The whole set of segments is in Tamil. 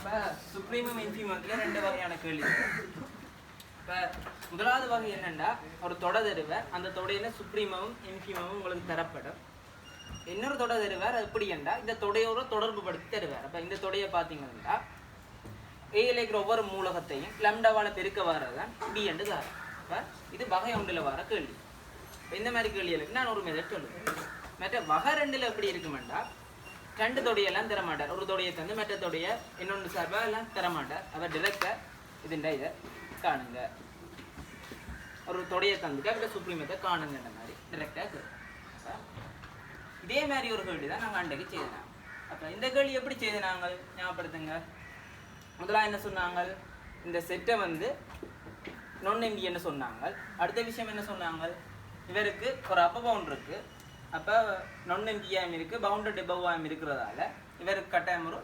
அப்போ சுப்ரீமம் இன்ஃபீமத்தில் ரெண்டு வகையான கேள்வி. இப்போ முதலாவது வகை என்னென்னா, ஒரு தொடர் தருவார், அந்த தொடையில் சுப்ரீமமும் இன்ஃபீமமும் உங்களுக்கு தரப்படும். இன்னொரு தொடர் தருவார், அது எப்படி என்றால் இந்த தொடையோட தொடர்பு படுத்தி தருவார். அப்போ இந்த தொடையை பார்த்தீங்கன்னா ஏல இருக்கிற ஒவ்வொரு மூலகத்தையும் லம்டாவால் பெருக்க வரதான் பி என்று தார். அப்போ இது வகை ஒன்றில் வர கேள்வி. இப்போ இந்த மாதிரி கேள்விகளுக்கு நான் ஒரு மெதட் சொல்லுவேன். மற்ற வகை ரெண்டில் எப்படி இருக்குமெண்டா, ரெண்டு தொடையெல்லாம் தரமாட்டார். ஒரு தொடையை தந்து மற்ற தொடைய இன்னொன்று சார்பாக எல்லாம் தரமாட்டார். அவர் டிரெக்டாக இதுண்டா இதை காணுங்க, ஒரு தொடையை தந்துக்க அப்படி சுப்ரீமத்தை காணுங்கன்ற மாதிரி டிரெக்டாக. இதே மாதிரி ஒரு கேள்வி தான் நாங்கள் அன்றைக்கு செய்தோம். அப்போ இந்த கேள்வி எப்படி செய்து நாங்கள் ஞாபகப்படுத்துங்க. முதலாக என்ன சொன்னாங்க, இந்த செட்டை வந்து நொன் எம்பின்னு சொன்னாங்க. அடுத்த விஷயம் என்ன சொன்னாங்க, இவருக்கு ஒரு அப்பர் பவுண்ட் இருக்குது. அப்போ நொன் எம்பியாயம் இருக்குது, பவுண்டட் எபவாயம் இருக்கிறதால இவருக்கு கட்டாயம் ஒரு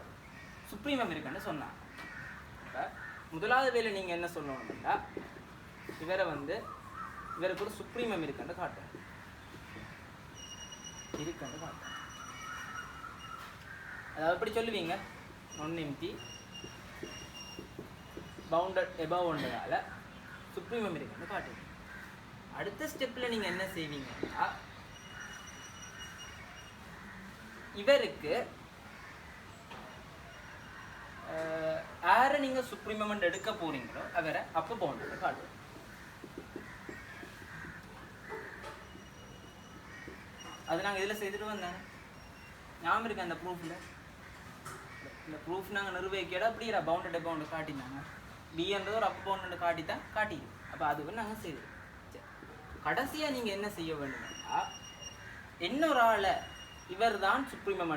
சுப்ரீமம் இருக்குன்னு சொன்னாங்க. இப்போ முதலாவது வேலை நீங்கள் என்ன சொல்லணும்னா, இவரை வந்து இவருக்கு ஒரு சுப்ரீமம் இருக்குன்னு காட்டணும். இருக்குன்னு காட்டணும். அதாவது எப்படி சொல்லுவீங்க, நொன் எம்பி பவுண்டட் எபவ் ஒன்றதால சுப்ரீமம் இருக்குன்னு காட்டுவீங்க. அடுத்த ஸ்டெப்பில் நீங்கள் என்ன செய்வீங்கன்னா, இவருக்கு யாரை நீங்கள் சுப்ரீமம் எடுக்க போறீங்களோ அவரை அப்போ பவுண்டட் காட்டுவோம். அது நாங்கள் இதில் செய்துட்டு வந்தாங்க, ஞாபகம் இருக்கு அந்த ப்ரூஃபில். இந்த ப்ரூஃப் நாங்கள் நிர்வகிக்கடா அப்படிங்கிற பவுண்டட் எபவுண்ட் காட்டினாங்க. பின்றது ஒரு அப்போ பவுண்டட் காட்டி தான் காட்டிடுவோம். அப்போ அதுவும் நாங்கள் செய்வோம். கடைசியாக நீங்கள் என்ன செய்ய வேண்டும்னா, இன்னொரு ஆளை இவர் தான் சுப்ரீமம்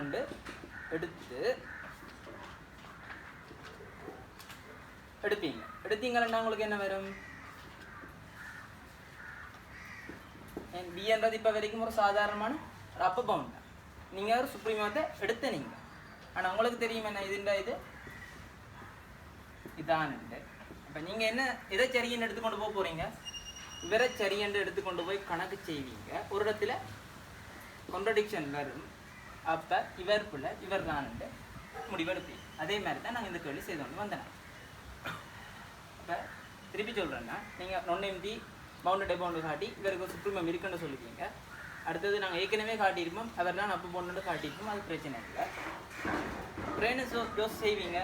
எடுத்தீங்கன்னா உங்களுக்கு என்ன வரும், பின்றது இப்போ வரைக்கும் ஒரு சாதாரணமான ஒரு அப்போ பவுண்ட் தான். நீங்கள் ஒரு சுப்ரீமத்தை எடுத்த நீங்கள், ஆனால் உங்களுக்கு தெரியும் என்ன இதுண்டா இது இதான்ண்டு. அப்போ நீங்கள் என்ன இதை சரியன்னு எடுத்துக்கொண்டு போக போகிறீங்க, இவரை சரியன்று எடுத்துக்கொண்டு போய் கணக்கு செய்வீங்க. ஒரு இடத்துல கான்ட்ரடிக்ஷன் வரும். அப்போ இவர் பிள்ளை இவர் தான்ட்டு முடிவெடுப்பீங்க. அதே மாதிரி தான் நாங்கள் இந்த கேள்வி செய்தோன்னு வந்தேன். இப்போ திருப்பி சொல்கிறேன்னா, நீங்கள் நொன் எம்பி பவுண்டட் எபவுண்டு காட்டி இவருக்கு சுப்ரீமம் இருக்குன்னு சொல்லுவீங்க. அடுத்தது நாங்கள் ஏற்கனவே காட்டியிருப்போம், அவர் தான் அப்போ பவுண்டு காட்டியிருப்போம், அது பிரச்சனை இல்லை. பிரெயினை யோசி செய்வீங்க.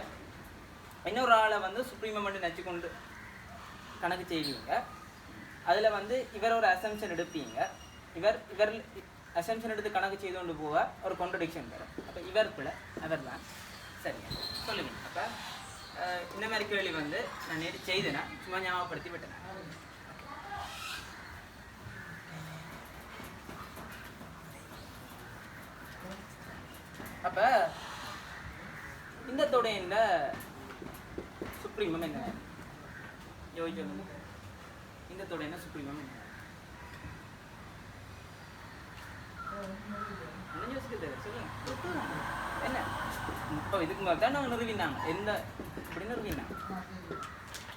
இன்னொரு ஆளை வந்து சுப்ரீமம் நச்சு கொண்டு கணக்கு செய்வீங்க. அதில் வந்து இவர் ஒரு அசம்ஷன் எடுப்பீங்க. இவர் அசம்ஷன் எடுத்து கணக்கு செய்து கொண்டு போக ஒரு கான்ட்ரடிக்ஷன் வரும். அப்போ இவர் பிள்ளை அவர் தான் சரிங்க சொல்லுவீங்க. அப்போ இந்த மாதிரி கேள்வி வந்து நான் நேற்று செய்தேன்னா சும்மா ஞாபகப்படுத்தி விட்டேன். அப்போ இந்த தொடையின் சுப்ரீமம் என்ன யோசிச்சு, இந்த தொடையின் சுப்ரீமம் என்ன சொல்லுங்க என்ன. இப்போ இதுக்கு மாதிரி தான் நாங்கள் நிறுவினாங்க. எந்த இப்படி நிறுவினாங்க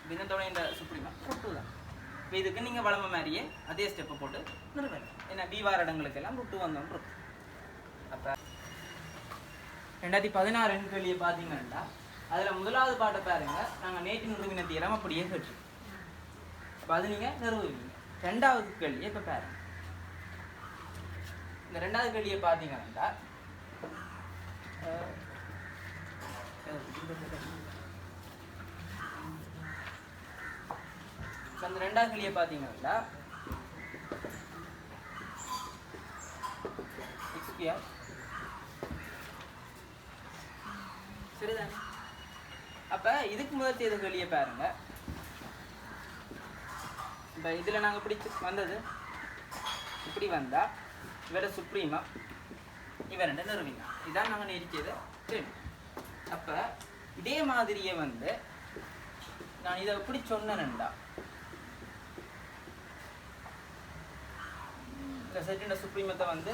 தினத்தோட இந்த சுப்ரீமம் ருட்டு தான். இப்போ இதுக்கு நீங்கள் வளமை மாதிரியே அதே ஸ்டெப்பை போட்டு நிறுவனம். ஏன்னா பீவார இடங்களுக்கெல்லாம் ருட்டு வந்தோம் ருட்டு. அப்போ 2016 கேள்வியை பார்த்தீங்கன்னா அதில் முதலாவது பாட்டை பாருங்க, நாங்கள் நேற்று நிறுவின தீரம் அப்படியே கேட்டு. அப்போ அது நீங்கள் நிறுவுவீங்க. ரெண்டாவது கேள்வியை இப்போ பாருங்க. இந்த ரெண்டாவது கேள்வியை பார்த்தீங்கன்னா அந்த ரெண்டாவது கேள்வியை பார்த்தீங்கன்னா சரிதானே. அப்போ இதுக்கு முதல் செய்த கேள்வியை பாருங்க. இப்போ இதில் நாங்கள் இப்படி வந்தது, இப்படி வந்தால் இவரை சுப்ரீமா இவர் ரெண்டு நிறுவினா இதான் நாங்கள் நேரிச்சது கேள்வி. அப்போ இதே மாதிரியே வந்து நான் இதை எப்படி சொன்னேன்டா, இந்த செட்டின் சுப்ரீமத்தை வந்து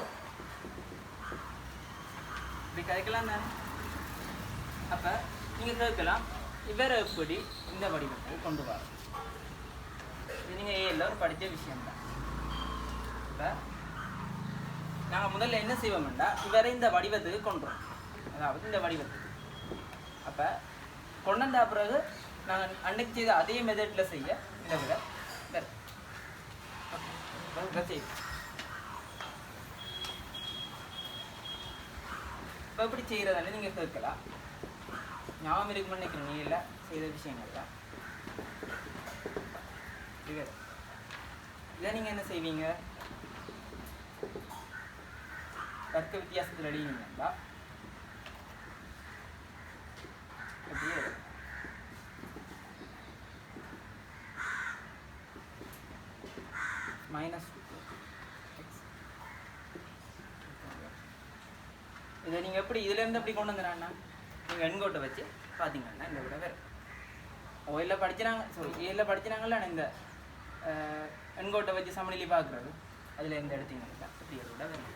இப்படி கதைக்கலாம் தானே. அப்போ நீங்கள் கேட்கலாம், இவரை எப்படி இந்த வடிவத்தை கொண்டு வர. இது நீங்கள் எல்லோரும் படித்த விஷயம்தான். இப்போ நாங்கள் முதல்ல என்ன செய்வோம்னா, இவரை இந்த வடிவத்துக்கு கொண்டுறோம், அதாவது இந்த வடிவத்துக்கு. அப்போ கொண்டு வந்த பிறகு நாங்கள் அன்னைக்கு செய்த அதே மெத்தடில் செய்ய இதை விட செய்யும். இப்போ எப்படி செய்கிறதானே நீங்கள் கேட்கலாம். ஞாபகம் இருக்குன்னு நினைக்கிறேன் நீ இல்லை செய்த விஷயங்கள்லாம். இல்லை நீங்கள் என்ன செய்வீங்க, தர்க்க வித்தியாசத்தில் அடினீங்களா அப்படியே -2x. இதை நீங்கள் எப்படி இதுலேருந்து எப்படி கொண்டு வந்துடுறான்னா நீங்கள் எண்கோட்டை வச்சு பார்த்தீங்கன்னா இந்த விட வேறு ஓயில் படிச்சுனாங்க ஏழில் படிச்சுனாங்கல்ல இந்த எண்கோட்டை வச்சு சமநிலை பார்க்குறது அதில் எந்த எடுத்தீங்கன்னா அப்படி விட வேறு.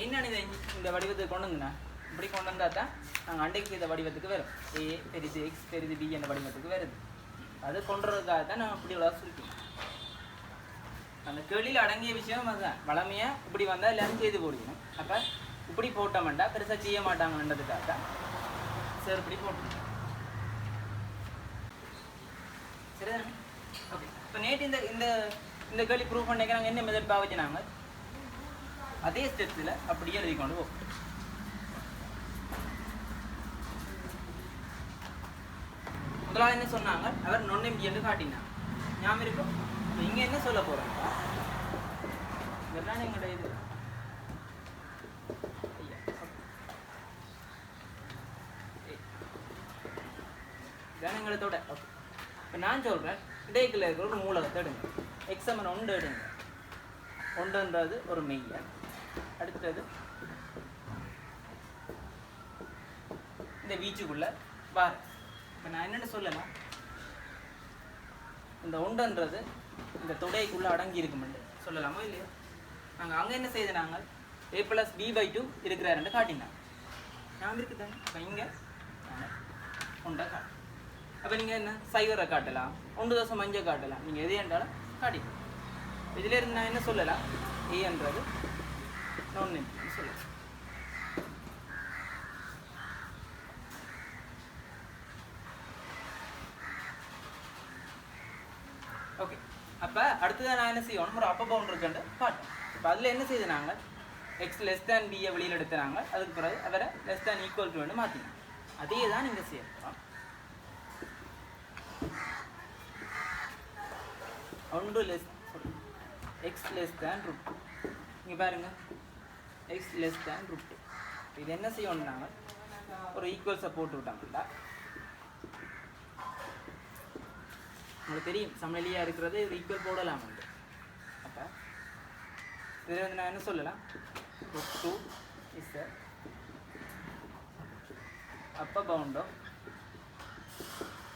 என்னன்னு இந்த வடிவத்துக்கு கொண்டு வந்துண்ணா இப்படி கொண்டு வந்தால் தான் நாங்கள் அண்டைக்கு செய்த வடிவத்துக்கு வரும். ஏ பெரிது எக்ஸ் பெரிது பி என்ற வடிவத்துக்கு வருது. அது கொண்டுறதுக்காக தான் நான் இப்படி உள்ள சொல்லிட்டேன். அந்த கேள்வியில் அடங்கிய விஷயம் அதுதான். வளமையாக இப்படி வந்தால் எல்லாரும் செய்து போடணும். அப்போ இப்படி போட்டோம்டா பெருசாக செய்ய மாட்டாங்கன்றதுக்காக தான் சார் இப்படி போட்டோம். சரிதானே? ஓகே. இப்போ நேற்று இந்த இந்த கேள்வி ப்ரூவ் பண்ணிக்க நாங்கள் என்ன மெத்தட் பாவச்சினாங்க அதே ஸ்டெப்ஸில் அப்படியே எழுதி கொண்டு போகும். முதலாவது என்ன சொன்னாங்க, அவர் நொன்னெம்பி என்று காட்டினாங்க. ஞாபகம் இருக்கும். இங்கே என்ன சொல்ல போகிறாங்க, இதெல்லாம் எங்களுடைய இது இதான் எங்களோட. ஓகே. இப்போ நான் சொல்கிறேன் இடைக்குள்ள இருக்கிற ஒரு மூலகத்தை எடுங்க. எக்ஸாமன் 1 எடுங்க. 1ன்றது ஒரு மெய்யா. அடுத்தது இந்த வீச்சுக்குள்ள பார். இப்போ நான் என்னென்னு சொல்லலாம், இந்த 1ன்றது இந்த தொடைக்குள்ளே அடங்கி இருக்குமெண்டு சொல்லலாமா இல்லையா? நாங்கள் அங்கே என்ன செய்த நாங்கள் a + b/2 இருக்கிறாருன்னு காட்டினாங்க. ஞாபகம் இருக்குதாங்க? இப்போ இங்கே 1 காட்டு. அப்போ நீங்கள் என்ன 0 காட்டலாம், 1.5 காட்டலாம், நீங்கள் எது என்றாலும் காட்டிக்கலாம். இதிலேருந்து நான் என்ன சொல்லலாம், ஏன்றது நொன்னெம்பி சொல்லலாம். ஓகே. அப்போ அடுத்ததான் நான் என்ன செய்யணும், ஒரு அப்பர் பவுண்ட் இருக்குன்னு காட்டும். இப்போ அதில் என்ன செய்து நாங்கள் எக்ஸ் b வெளியில் எடுத்துனாங்க. அதுக்கு பிறகு அவரை <= மாற்றினாங்க. அதே தான் நீங்கள் செய்யலாம். 1 x <√2. இங்கே பாருங்க x <√2. இது என்ன செய்யணும்னாங்க, ஒரு ஈக்குவல்ஸை போட்டு விட்டாங்கல்ல. உங்களுக்கு தெரியும் சமநிலையாக இருக்கிறது இது ஈக்குவல் போடலாம். அப்போ இதில் வந்து நான் என்ன சொல்லலாம், √2 இஸ் அப்பர் பவுண்டோ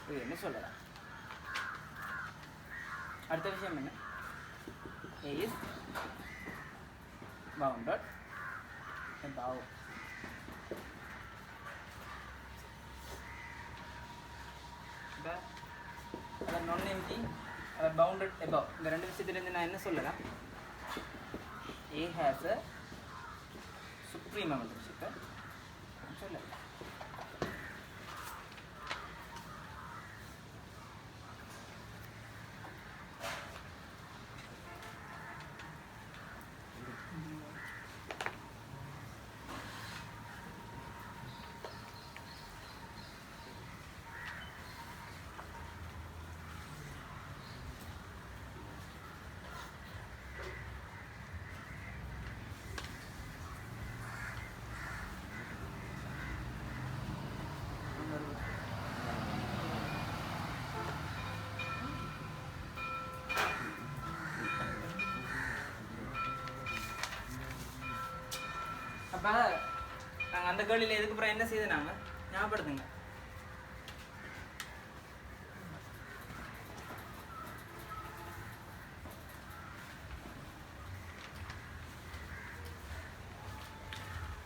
இது என்ன சொல்லலாம். அடுத்த விஷயம் என்ன, a is bounded above. அதான் நொன்னெம்பி பவுண்டட் above. இந்த ரெண்டு விஷயத்துலேருந்து நான் என்ன சொல்லலாம், a has a supremum விஷயத்தை சொல்லலாம். அப்போ நாங்கள் அந்த கேள்வியில் எதுக்கு அப்புறம் என்ன செய்து நாங்கள் ஞாபகப்படுத்துங்க.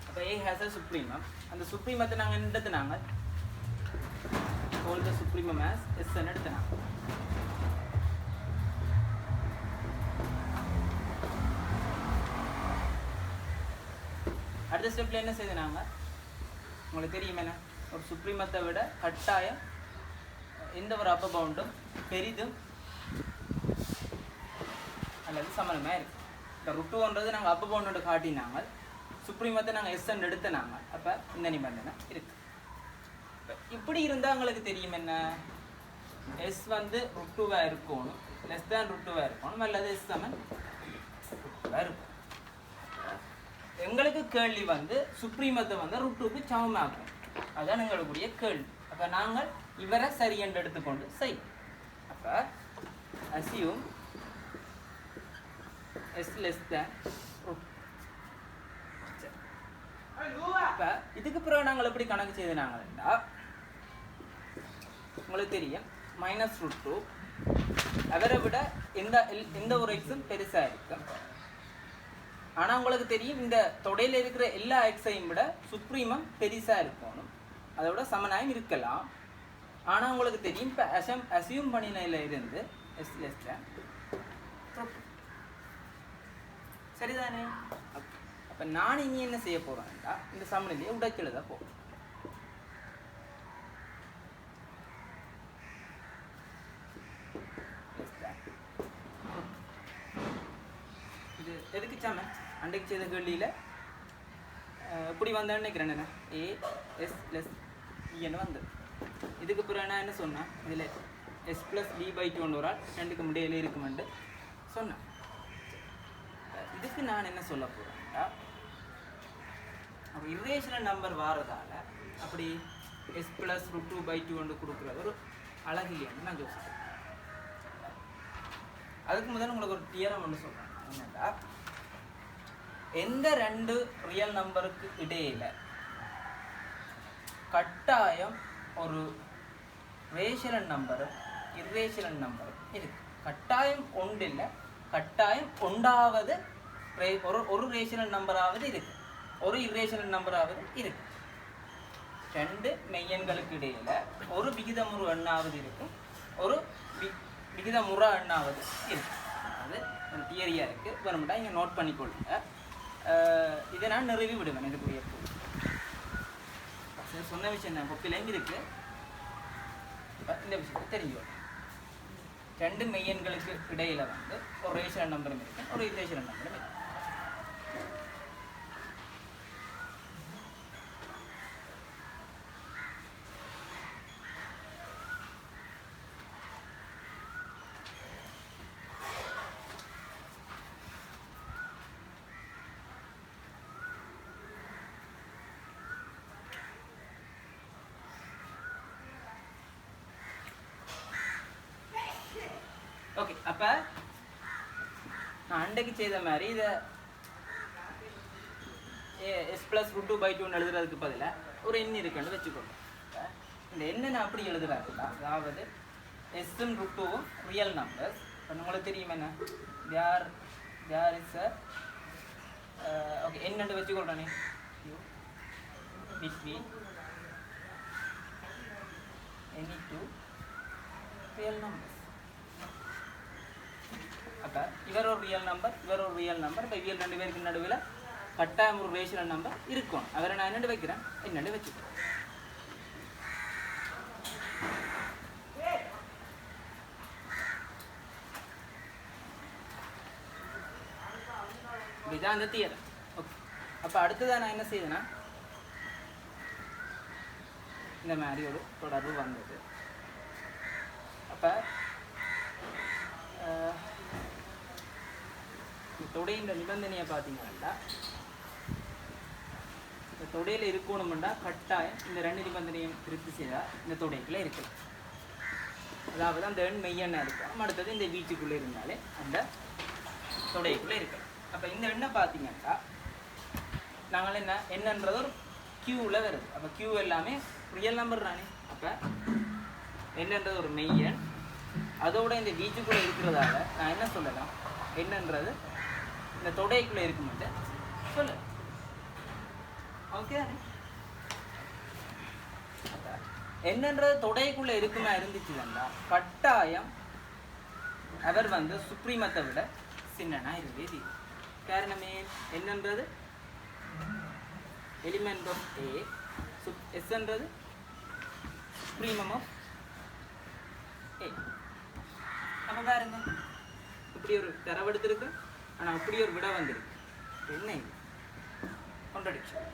அப்போ A has a supremum. அந்த சுப்ரீமத்தை நாங்கள் எடுத்துனாங்க, hold the supremum as S எடுத்துனாங்க. அடுத்த ஸ்டெப்பில் என்ன செய்தாங்க உங்களுக்கு தெரியும் என்ன ஒரு சுப்ரீமத்தை விட கட்டாயம் எந்த ஒரு அப்பர் பவுண்டும் பெரிதும் அல்லது சமணமாக இருக்குது. இப்போ ருட்டுன்றது நாங்கள் அப்பர் பவுண்டோட காட்டினாங்க, சுப்ரீமத்தை நாங்கள் எஸ்என் எடுத்தனாங்க, அப்போ இந்த நிபந்தனை இருக்குது. இப்படி இருந்தால் உங்களுக்கு தெரியும் என்ன எஸ் வந்து ருட்டுவாக இருக்கணும், லெஸ் தேன் ருட்டுவாக இருக்கணும், அல்லது எஸ் சமன் ருட்டுவாக இருக்கும். எங்களுக்கு கேள்வி வந்து சுப்ரீமத்தை வந்து ருட்டுக்கு சமமாகும், அதுதான் எங்களுடைய கேள்வி. அப்போ நாங்கள் இவரை சரி என்று எடுத்துக்கொண்டு செய். அப்போ அசியும் S less than root. இப்போ இதுக்கு பிறகு நாங்கள் எப்படி கணக்கு செய்தாங்கன்னா உங்களுக்கு தெரியும் -√2 அவரை விட எந்த ஒரு எக்ஸும் பெருசாக இருக்கும். ஆனால் உங்களுக்கு தெரியும் இந்த தொடையில் இருக்கிற எல்லா எக்ஸையும் விட சுப்ரீமம் பெருசாக இருக்கணும், அதை விட சமனாயம் இருக்கலாம். ஆனால் உங்களுக்கு தெரியும் இப்போ அசியூம் பண்ணினையில் இருந்து S less than root. சரிதானே? அப்போ நான் இனி என்ன செய்ய போகிறேன்டா இந்த சமநிலையை உடைச்சு எழுத போகிறேன். இது எதுக்கு சமன் அன்றைக்கு செய்த கேள்வியில் இப்படி வந்தேன்னு நினைக்கிறேன் என்ன AS + Bன்னு வந்தது. இதுக்கு பிறகு நான் என்ன சொன்னேன் இதில் S + B/2 ஒரு ஆள் ரெண்டுக்கு முடியல இருக்குமெண்டு சொன்னேன். இதுக்கு நான் என்ன சொல்ல போகிறேன்டா அப்போ இர்ரேஷனல் நம்பர் வாரதால் அப்படி S + √2/2 ஒன்று கொடுக்குறது ஒரு அழகில்லைன்னு நான் யோசிக்கிறேன். அதுக்கு முதல்ல உங்களுக்கு ஒரு தியரம் ஒன்று சொல்கிறேன் என்னடா எந்த ரெண்டு ரியல் நம்பருக்கு இடையில கட்டாயம் ஒரு ரேஷனல் நம்பரும் இர்ரேஷனல் நம்பரும் இருக்கு. கட்டாயம் ஒன்று இல்லை, கட்டாயம் ஒன்றாவது ஒரு ரேஷனல் நம்பராவது இருக்கு, ஒரு இர்ரேஷனல் நம்பராவது இருக்கு. ரெண்டு மெய்யன்களுக்கு இடையில ஒரு விகிதமுறு எண்ணாவது இருக்கும், ஒரு விகிதமுறா எண்ணாவது இருக்கு. அது ஒரு தியரியா இருக்கு, வேணும்டா இங்கே நோட் பண்ணிக்கொள்ளுங்க. இதை நான் நிறுவி விடுவேன். இதுக்குரிய சொன்ன விஷயம் தான் கொப்பிலையும் இருக்கு, இந்த விஷயத்தை தெரிஞ்சுக்கணும். ரெண்டு மெய்யன்களுக்கு இடையில வந்து ஒரு ரேஷனல் நம்பரும் இருக்கு, ஒரு இர்ரேஷனல் நம்பரும் இருக்கு. ஓகே, அப்போ நான் அன்றைக்கு செய்த மாதிரி இதை S + √2/2 எழுதுறதுக்கு பதிலாக ஒரு எண் இருக்குன்னு வச்சுக்கோங்க. இந்த எண்ணை நான் அப்படி எழுதுறாருல்ல, அதாவது S-ம் √2ம் ரியல் நம்பர்ஸ். இப்போ உங்களுக்கு தெரியும் என்ன தேர் இஸ் ஓகே என்னென்று வச்சுக்கொள்றேனே between any two real numbers. அப்போ இவர் ஒரு ரியல் நம்பர், இவர் ஒரு ரியல் நம்பர். இப்போ இவர்கள் ரெண்டு பேருக்கு நடுவில் கட்டாயம் ஒரு ரேஷனல் நம்பர் இருக்கும். அவரை நான் என்னென்று வைக்கிறேன், என்னென்று வச்சுக்கிறேன். இதுதான் அந்த தியரம். ஓகே, அப்போ அடுத்ததான் நான் என்ன செய்தேன்னா இந்த மாதிரி ஒரு தொடர்பு வந்தது. அப்போ தொடையின் நிபந்தனையை பார்த்தீங்கன்னா இந்த தொடையில் இருக்கணும்னா கட்டாயம் இந்த ரெண்டு நிபந்தனையும் திருப்தி செய்தால் இந்த தொடைக்குள்ளே இருக்குது. அதாவது அந்த எண் மெய்யெண்ணா இருக்கும், அடுத்தது இந்த வீச்சுக்குள்ளே இருந்தாலே அந்த தொடைக்குள்ளே இருக்கு. அப்போ இந்த எண்ணை பார்த்தீங்கன்னா நாங்கள் என்னன்றது ஒரு கியூவில் வருது. அப்போ கியூ எல்லாமே ரியல் நம்பர் தானே. அப்போ என்னன்றது ஒரு மெய்யன், அதோட இந்த வீச்சுக்குள்ளே இருக்கிறதால நான் என்ன சொல்லலாம், என்னன்றது இந்த தொடைக்குள்ளே இருக்குமெட்டு சொல்லு. ஓகே, என்னன்றது தொடைக்குள்ளே இருக்குமா இருந்துச்சுன்னா கட்டாயம் அவர் வந்து சுப்ரீமத்தை விட சின்னனா இருக்கவே தீரும். காரணமே என்னன்றது எலிமெண்ட் ஆஃப் ஏ எஸ்ன்றது சுப்ரீமம் ஆஃப் ஏ. அப்போ பாருங்க இப்படி ஒரு தரவெடுத்திருக்கு, ஆனால் அப்படி ஒரு விட வந்திருக்கு. என்ன இது? Contradiction.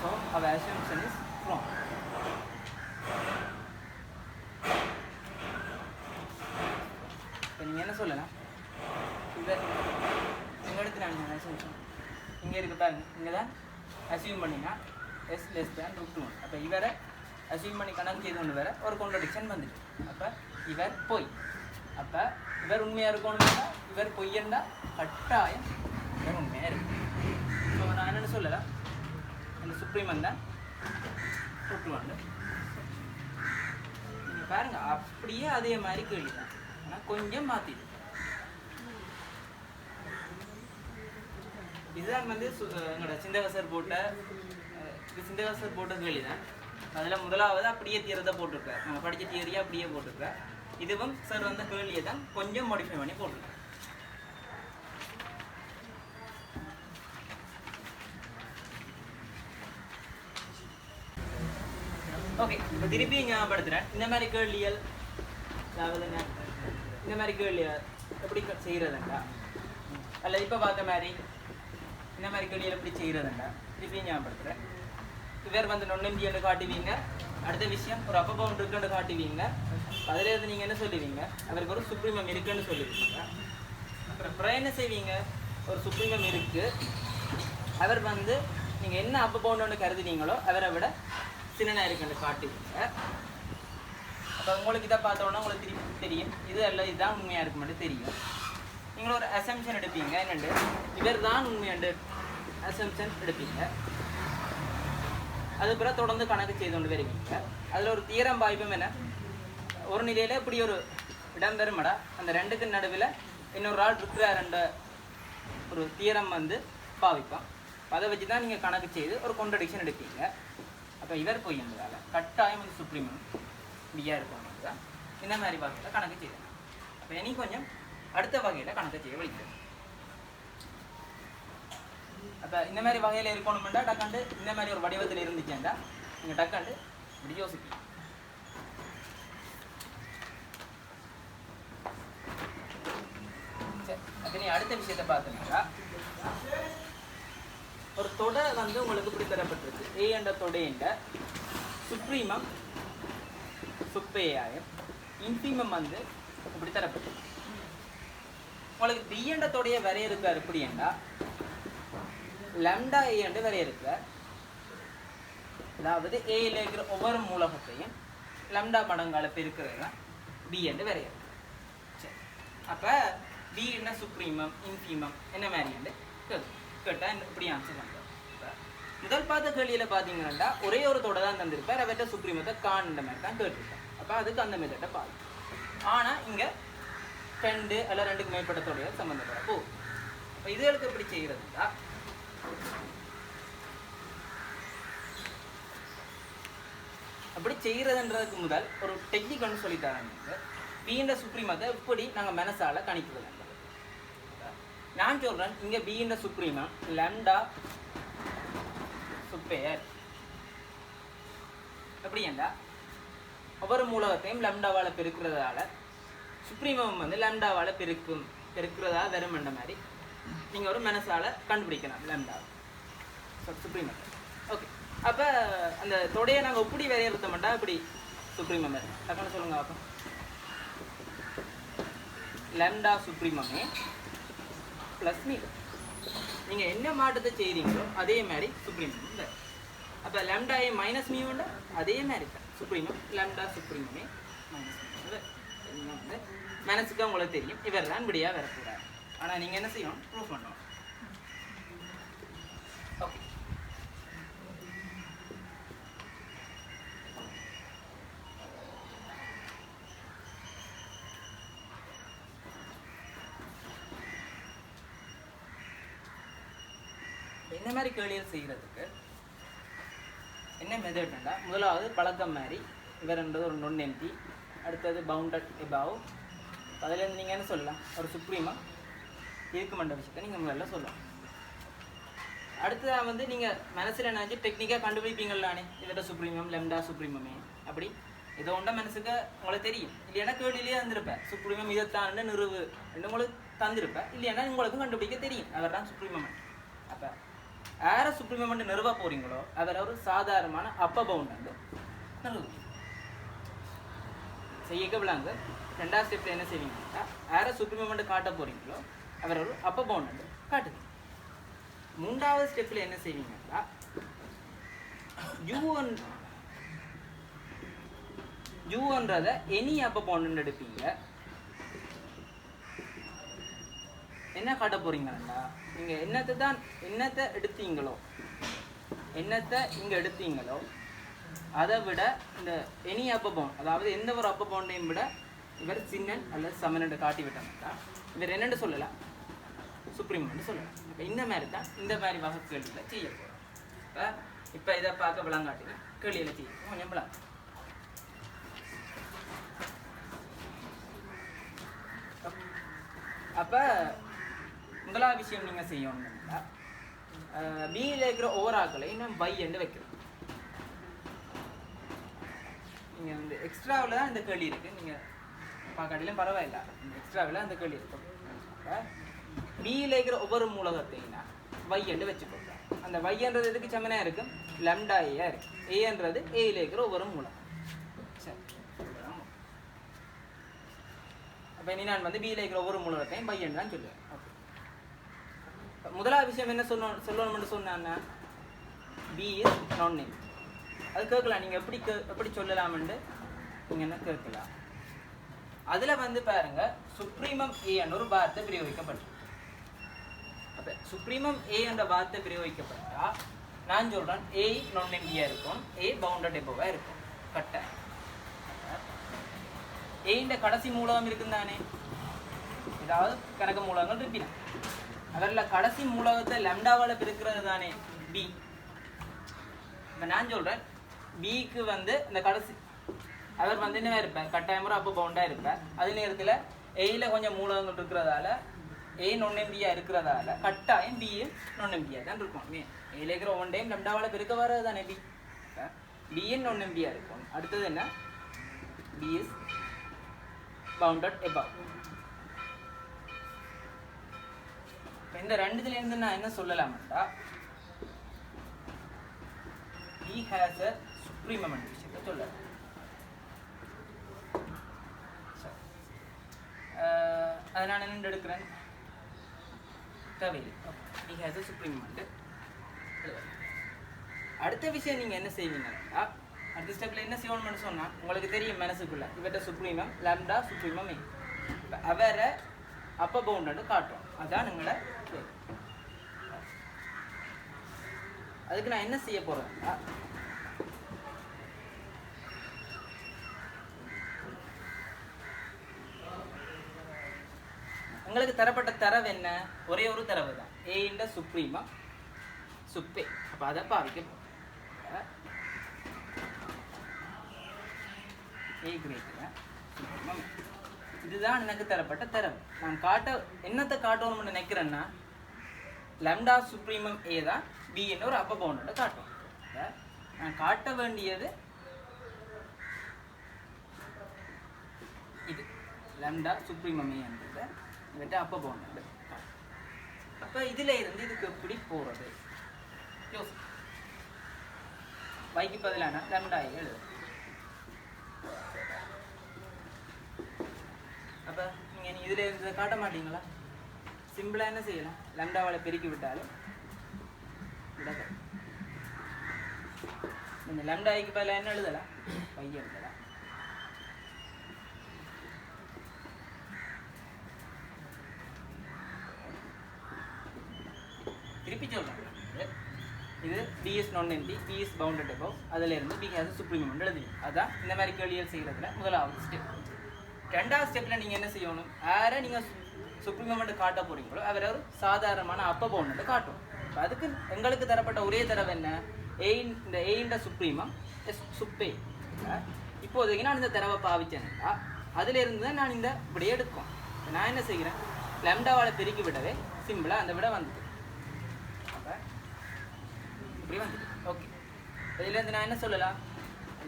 So our assumption is wrong. இப்போ நீங்கள் என்ன சொல்லலாம், இவர் எங்கள் இடத்துல நான் assumption இங்கே இருக்கு பாருங்க, இங்கே தான் அசியூம் பண்ணினா எஸ் லெஸ் தேன் √2. அப்போ இவரை அசியூம் பண்ணி கணக்கு செய்து கொண்டு வர ஒரு கான்ட்ரடிக்ஷன் வந்துட்டு. அப்போ இவர் பொய். அப்போ இவர் உண்மையாக இருக்கணும்னா இவர் பொய்யண்டா கட்டாயம் இவர் உண்மையாக இருக்கு. ஸோ நான் என்னென்னு சொல்லலாம், அந்த சுப்ரீமம் தான் √2. நீங்கள் பாருங்கள் அப்படியே அதே மாதிரி கேள்வி தான், ஆனால் கொஞ்சம் மாற்றிடு. இதுதான் வந்து எங்களோட சிந்தகசர் போட்ட சிந்தகசர் போட்ட கேள்வி தான். அதில் முதலாவது அப்படியே தியரத்தை போட்டிருக்கார், நாங்கள் படித்த தியரியை அப்படியே போட்டிருக்கார். இதுவும் சார் வந்த கேள்வியை தான் கொஞ்சம் மாடிஃபை பண்ணி போட்டிருக்கார். ஓகே, இப்போ திருப்பி ஞாபகப்படுத்துகிறேன். இந்த மாதிரி கேள்விகள், அதாவது இந்த மாதிரி கேள்விகள் எப்படி செய்கிறதுண்டா, அல்ல இப்போ பார்த்த மாதிரி இந்த மாதிரி கேள்விகள் எப்படி செய்கிறதுண்டா திருப்பி ஞாபகப்படுத்துகிறேன். இவர் வந்து நொன்னம்பியன்னு காட்டுவீங்க, அடுத்த விஷயம் ஒரு அப்ப பவுண்ட் இருக்குன்னு காட்டுவீங்க, அதில் இருந்து நீங்கள் என்ன சொல்லுவீங்க, அவருக்கு ஒரு சுப்ரீமம் இருக்குன்னு சொல்லுவீங்க. அப்புறம் என்ன செய்வீங்க, ஒரு சுப்ரீமம் இருக்குது, அவர் வந்து நீங்கள் என்ன அப்ப பவுண்ட் கருதுனீங்களோ அவரை விட சின்னனா இருக்குன்னு காட்டுவீங்க. அப்போ உங்களுக்கு இதை பார்த்தோன்னா உங்களுக்கு திருப்பி தெரியும் இது அல்ல இதுதான் உண்மையாக இருக்க மட்டும் தெரியும். நீங்கள் ஒரு அசம்ஷன் எடுப்பீங்க, என்னண்டு இவர் தான் உண்மையாண்டு அசம்ஷன் எடுப்பீங்க. அது பிறகு தொடர்ந்து கணக்கு செய்து கொண்டு வருவீங்க. அதில் ஒரு தீரம் பாய்ப்பும் என்ன, ஒரு நிலையில் இப்படி ஒரு இடம் பெறுமடா, அந்த ரெண்டுக்கு நடுவில் இன்னொரு ஆள் இருக்கிறாருன்ற ஒரு தீரம் வந்து பாவிப்போம். அதை வச்சு தான் நீங்கள் கணக்கு செய்து ஒரு கான்ட்ரடிக்ஷன் எடுப்பீங்க. அப்போ இவர் போய் என்பதால் கட்டாயம் வந்து சுப்ரீமம் பியா இருக்கும் தான் இந்த மாதிரி வகையில் கணக்கு செய்யணும். அப்போ இனி கொஞ்சம் அடுத்த வகையில் கணக்கு செய்ய வலிக்கிறேன். அப்போ இந்த மாதிரி வகையில் இருக்கணும்னா டக்காண்டு இந்த மாதிரி ஒரு வடிவத்தில் இருந்துச்சேன்டா நீங்கள் டக்காண்டு இப்படி யோசிப்பீங்க. சரி, அப்போ நீ அடுத்த விஷயத்தை பார்த்தோம்னா ஒரு தொடை வந்து உங்களுக்கு இப்படி தரப்பட்டிருக்கு. ஏ என்ற தொடை என்ற சுப்ரீமம் சுப்பேயாயம் இன்ஃபீமம் வந்து இப்படி தரப்பட்டிருக்கு. உங்களுக்கு பி என்ற தொடையை வரையறுக்கார் எப்படி என்றா லம்டா ஏ என்று வரையறுக்கிறார். அதாவது ஏல இருக்கிற ஒவ்வொரு மூலகத்தையும் லம்டா மடங்கால பெருக்கிறது தான் பி என்று வரையறுக்கிறார். சரி, அப்போ பி என்ன சுப்ரீமம் இன்ஃபீமம் என்ன மாதிரி என்று கேட்டால் இப்படி ஆன்சர் பண்ணுறோம். முதல் பார்த்த கேள்வியில் பார்த்தீங்கன்னா ஒரே ஒரு தொடை தான் தந்திருப்பார், அவர்கிட்ட சுப்ரீமத்தை காண்ற மாதிரி தான் கேட்டிருப்பார். அப்போ அதுக்கு அந்த மெத்தட்டை பார்க்கும். ஆனால் இங்கே 2 அல்ல 2க்கு மேற்பட்ட தொடைகள் சம்மந்தப்பட போகும். இப்போ இதுகளுக்கு எப்படி செய்கிறதுனா அப்படி செய்கிறதுன்றதுக்கு முதல் ஒரு டெக்னிக் சொல்லித்தராங்க. பீண்ட சுப்ரீமத்தை இப்படி நாங்கள் மனசால கணிக்கிறது. நான் சொல்கிறேன் இங்கே பீண்ட சுப்ரீமம் லம்டா சுப்பேயர் எப்படி ஏண்டா ஒவ்வொரு மூலகத்தையும் லம்டாவால் பெருக்கிறதால சுப்ரீமம் வந்து லம்டாவால் பெருக்கிறதா வெறுமண்ட மாதிரி நீங்கள் ஒரு மனசால கண்டுபிடிக்கலாம் லம்டா சுப்ரீமத்தை. ஓகே, அப்போ அந்த தொடையை நாங்கள் எப்படி வரையறுத்த மாட்டா இப்படி சுப்ரீமம் டக்குன்னு சொல்லுங்க அப்போ லம்டா சுப்ரீமமே ப்ளஸ் மீ நீங்கள் என்ன மாற்றத்தை செய்கிறீங்களோ அதே மாதிரி சுப்ரீமம் இல்லை. அப்போ லம்டா ஏ மைனஸ் மீ உண்டு அதே மாதிரி தான் சுப்ரீமம் லம்டா சுப்ரீமமே மைனஸ் மீ வந்து மனசுக்கு உங்களுக்கு தெரியும் இவர் தான் இப்படியாக வரக்கூடாது. ஆனால் நீங்கள் என்ன செய்யணும் ப்ரூஃப் பண்ணணும். ஓகே, இந்த மாதிரி கேள்விகள் செய்கிறதுக்கு என்ன மெத்தட்னா முதலாவது பழக்கம் மாதிரி இவர்ன்றது ஒரு நொன் எம்டி, அடுத்தது பவுண்டட் எபாவ், அதுலேருந்து நீங்கள் என்ன சொல்லலாம் ஒரு சுப்ரீமா இருக்குமென்ற விஷயத்தை நீங்கள் முதல்ல சொல்லலாம். அடுத்ததாக வந்து நீங்கள் மனசில் நினச்சி டெக்னிக்காக கண்டுபிடிப்பீங்களானே, இதோட சுப்ரீமம் லெம்டா சுப்ரீமமே அப்படி இதை ஒன்றை மனசுக்கு உங்களுக்கு தெரியும். இல்லைன்னா கேள்வியிலேயே தந்திருப்பேன் சுப்ரீமம் இதைத்தான் நிறுவு என்று உங்களுக்கு தந்திருப்பேன். இல்லைன்னா உங்களுக்கும் கண்டுபிடிக்க தெரியும் அவர் தான் சுப்ரீமம். அப்போ யாரை சுப்ரீமம் நிறுவ போகிறீங்களோ அவர் ஒரு சாதாரணமான அப்ப பவுண்ட் வந்து நிறுவு செய்ய விளாங்க. ரெண்டாவது ஸ்டெப்பில் என்ன செய்வீங்கன்னா யாரை சுப்ரீமம் காட்ட போகிறீங்களோ அவர் ஒரு அப்ப பவுண்ட் வந்து காட்டுது. மூன்றாவது ஸ்டெப்பில் என்ன செய்வீங்கன்னா யூன்றதை எனி அப்ப பவுண்ட் எடுப்பீங்க. என்ன காட்ட போறீங்கன்னா நீங்கள் என்னத்தை எடுத்தீங்களோ அதை விட இந்த எனி அப்ப பவுண்ட், அதாவது எந்த ஒரு அப்ப பவுண்டையும் விட இவர் சின்னன் அல்லது சமன் காட்டி விட்டாங்கன்னா இவர் என்னென்னு சொல்லலாம், சுப்ரீமம்னு சொல்லலாம். இப்போ இந்த மாதிரி தான் இந்த மாதிரி வகை கேள்வியில் செய்ய போகிறோம். இப்போ இதை பார்க்க விளங்காட்டினா கேள்வியில் செய்ய கொஞ்சம் விளங்க. அப்போ முதலாவது விஷயம் நீங்கள் செய்யணும்னா பியில் இருக்கிற ஓவராக்களை இன்னும் பை என்று வைக்கிறோம். நீங்கள் வந்து எக்ஸ்ட்ராவில் தான் இந்த கேள்வி இருக்குது, நீங்கள் பார்க்காட்டிலும் பரவாயில்ல, எக்ஸ்ட்ராவில் அந்த கேள்வி இருக்கும். அப்போ பியில் இருக்கிற ஒவ்வொரு மூலகத்தைனா வை என்று வச்சுக்கோங்க. அந்த வைன்றது எதுக்கு சமனாக இருக்கும், லெம்டா ஏயா இருக்கு. ஏன்றது ஏயில் இருக்கிற ஒவ்வொரு மூலகம். சரி, அப்போ இனி நான் வந்து பியில் இருக்கிற ஒவ்வொரு மூலகத்தையும் பை என்று தான் சொல்லுவேன். முதலாவது விஷயம் என்ன சொல்லணும்னு சொன்னான்னா பி இஸ் நான் நேம். அது கேட்கலாம், நீங்கள் எப்படி சொல்லலாம்னு நீங்கள் என்ன கேட்கலாம். அதில் வந்து பாருங்க சுப்ரீமம் ஏ என்ற ஒரு வார்த்தை பிரயோகிக்கப்பட்டிருக்கு. அப்போ சுப்ரீமம் ஏ என்ற வார்த்தை பிரயோகிக்கப்பட்டா நான் சொல்கிறேன் ஏ நான் நேமியாக இருக்கும், ஏ பவுண்டட் எபோவாக இருக்கும். கட்ட ஏண்ட கடைசி மூலகம் இருக்கும் தானே, ஏதாவது கணக்கு மூலகங்கள் இருப்பினா அதில் கடைசி மூலகத்தை லெம்டாவால் பிரிக்கிறது தானே பி. இப்போ நான் சொல்கிறேன் பிக்கு வந்து இந்த கடைசி அவர் வந்து என்ன இருப்பார், கட்டாயமுறை அப்போ பவுண்டாக இருப்பார். அதே நேரத்தில் ஏயில் கொஞ்சம் மூலகங்கள் இருக்கிறதால ஏ நொன்னெம்பியாக இருக்கிறதால கட்டாயம் பியும் நொன்னெம்பியாக தான் இருக்கும். ஏயில் இருக்கிற ஒன் டைம் லெம்டாவால் பிரிக்க வர்றது தானே பி. பியும் நொன்னெம்பியாக இருக்கும். அடுத்தது என்ன, பி இஸ் பவுண்டட் எபவ். இந்த ரெண்டுலேருந்து நான் என்ன சொல்லலாம்டா he has a supremum விஷயத்தை சொல்லலாம். அதை நான் என்ன எடுக்கிறேன் தேவையில்லை. he has a supremum. அடுத்த விஷயம் நீங்கள் என்ன செய்வீங்கன்னா அடுத்த ஸ்டெப்பில் என்ன செய்யணும்னு சொன்னால் உங்களுக்கு தெரியும் மனசுக்குள்ள இவர்கிட்ட சுப்ரீமம் லெம்டா சுப்ரீமம் ஏ. அவரை அப்போ பவுண்டடு காட்டும். அதான் உங்களை அதுக்கு நான் என்ன செய்ய போறேன்னா உங்களுக்கு தரப்பட்ட தரவு என்ன, ஒரே ஒரு தரவு தான் ஏ இன்ட சுப்ரீமா சுப்பே. அப்போ அதை பாவிக்க ஏ கிரேட்டர் சுப்ரீமம். இதுதான் எனக்கு தரப்பட்ட தரவு. நான் என்னத்தை காட்டணும்னு நினைக்கிறேன்னா லெம்டா சுப்ரீமம் ஏ தான் பி என்ற ஒரு அப்ப பவுண்டோட காட்டும். நான் காட்ட வேண்டியது இது லெம்டா சுப்ரீமம் ஏன்றத இவற்றை அப்ப பவுண்டோட. அப்போ இதில் இருந்து இதுக்கு எப்படி போகிறது யோசி. வைக்கு பதிலான லெம்டா எழுது. அப்போ நீங்கள் இதில் இருந்து காட்ட மாட்டீங்களா? சிம்பிளாக என்ன செய்யலாம், லெம்டாவால் பெருக்கி விட்டாலும் விடக்க. இந்த லெம்டாய்க்கு பதிலாக என்ன எழுதலாம், பையன் எழுதலாம். திருப்பி சொல்கிறேன், இது B is non empty, B is bounded above, அதில் இருந்து பி ஹேஸ் சுப்ரீமம் எழுதி. அதுதான் இந்த மாதிரி கேள்விகள் செய்கிறதுல முதலாவது ஸ்டெப். ரெண்டாவது ஸ்டெப்பில் நீங்கள் என்ன செய்யணும், யாரை நீங்கள் சுப்ரீமம் காட்ட போகிறீங்களோ அவர் ஒரு சாதாரணமான அப்ப பவுண்டை காட்டும். அதுக்கு எங்களுக்கு தரப்பட்ட ஒரே தரவு என்ன, இந்த ஏண்ட சுப்ரீமம் சுப்பே. இப்போதைக்கு நான் இந்த தரவை பாவிச்சேன்னா அதில் இருந்து தான் நான் இந்த இப்படியே எடுக்கும். நான் என்ன செய்கிறேன், லம்டாவால் பெருக்கி விடவே சிம்பிளாக அந்த விட வந்துது. அப்போ இப்படி வந்துது. ஓகே, இதுலேருந்து நான் என்ன சொல்லலாம்?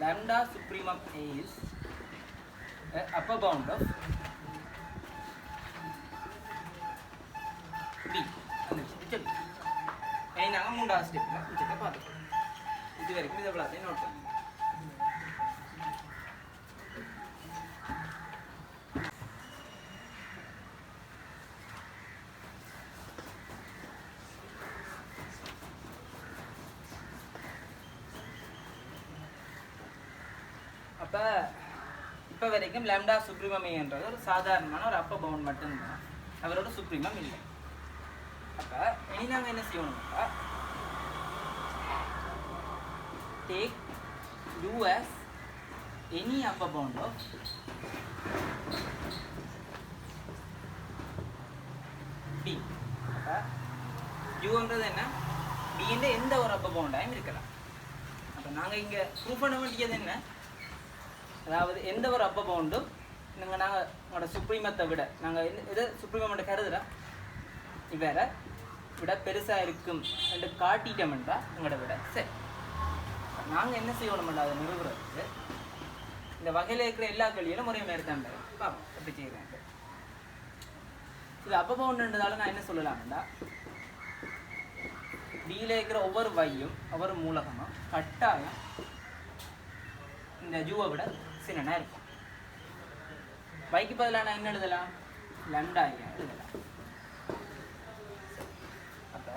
lambda supremum is upper bound of B. சரி, இனி நாங்கள் மூன்றாவது ஸ்டெப்பில் மிச்சத்தை பார்த்துக்கோம். இது வரைக்கும் இதை எல்லாத்தையும் நோட் பண்ணுங்க. அப்போ இப்போ வரைக்கும் lambda supremum என்றது ஒரு சாதாரணமான ஒரு அப்பர் பவுண்ட் மட்டும்தான், அவரோட சுப்ரீமம் இல்லை. அப்போ இனி நாங்கள் என்ன செய்யணும்னா take u as any upper bound of b. அப்போ uன்றது என்ன? b ன்ற எந்த ஒரு அப்பர் பவுண்டாயும் இருக்கலாம். அப்போ நாங்கள் இங்கே ப்ரூவ் பண்ண வேண்டியது என்ன? அதாவது எந்த ஒரு அப்பர் பவுண்டும் நாங்கள் உங்களோட சுப்ரீமத்தை விட நாங்கள் எது சுப்ரீமத்தை கருதுகிறோம் இவரை விட பெருசாக இருக்கும் என்று காட்டிட்டோம்ன்றா உங்களோட விட சரி. நாங்கள் என்ன செய்யணும்டா அதை நிறுவுறதுக்கு இந்த வகையில் இருக்கிற எல்லா கேள்வியிலும் ஒரே மாதிரி தான் பார்ப்போம் எப்படி செய்கிறேன். இது அப்பர் பவுண்டுன்றதால நான் என்ன சொல்லலாம்டா பியில் இருக்கிற ஒவ்வொரு வையும் ஒவ்வொரு மூலகமும் கட்டாயம் இந்த ஜூவை விட சின்னனா இருக்கும். வைக்கு பதிலாக நான் என்ன எழுதலாம்? லம்டா எழுதலாம். அப்போ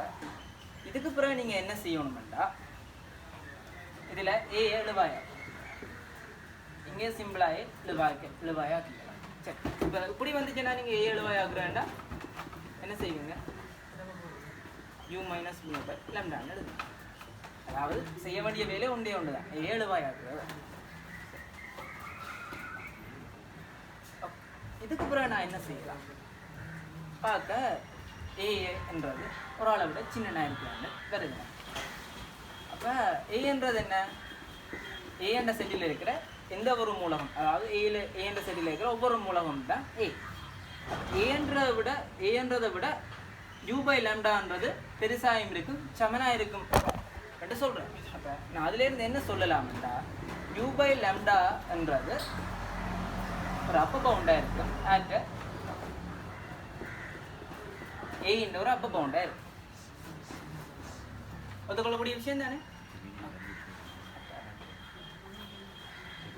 இதுக்கு பிறகு நீங்கள் என்ன செய்யணும்டா இதில் ஏ எழுவாயா இங்கே சிம்பிளாக எழுவாயா ஆக்கிக்கலாம். சரி, இப்போ இப்படி வந்துச்சுன்னா நீங்கள் ஏ எழுவாயா ஆக்குறேன்டா என்ன செய்வீங்க? u மைனஸ் மியூ பை லம்டான்னு எழுதுங்க. அதாவது செய்ய வேண்டிய வேலை ஒன்றே ஒன்று தான், ஏ எழுவாயா ஆக்குறது. இதுக்கு பிறகு நான் என்ன செய்யலாம்? பார்க்க ஏ என்றது ஒரு ஆளை விட சின்ன இருக்கலான்னு வருது. அப்போ ஏன்றது என்ன? ஏ என்ற செட்டில் இருக்கிற எந்த ஒரு மூலகம், அதாவது ஏ என்ற செட்டில் இருக்கிற ஒவ்வொரு மூலகம் தான் ஏ. ஏன்றதை விட u பை லம்டான்றது பெருசாயும் இருக்கும் சமனாக இருக்கும் என்று சொல்கிறேன். அப்போ நான் அதுலேருந்து என்ன சொல்லலாம்டா u பை லம்டா என்றது ஒரு அப்பர் பவுண்டாக இருக்கும் அட் ஏ என்ற ஒரு அப்பர் பவுண்டாக இருக்கும். ஒத்துக்கொள்ளக்கூடிய விஷயம் தானே?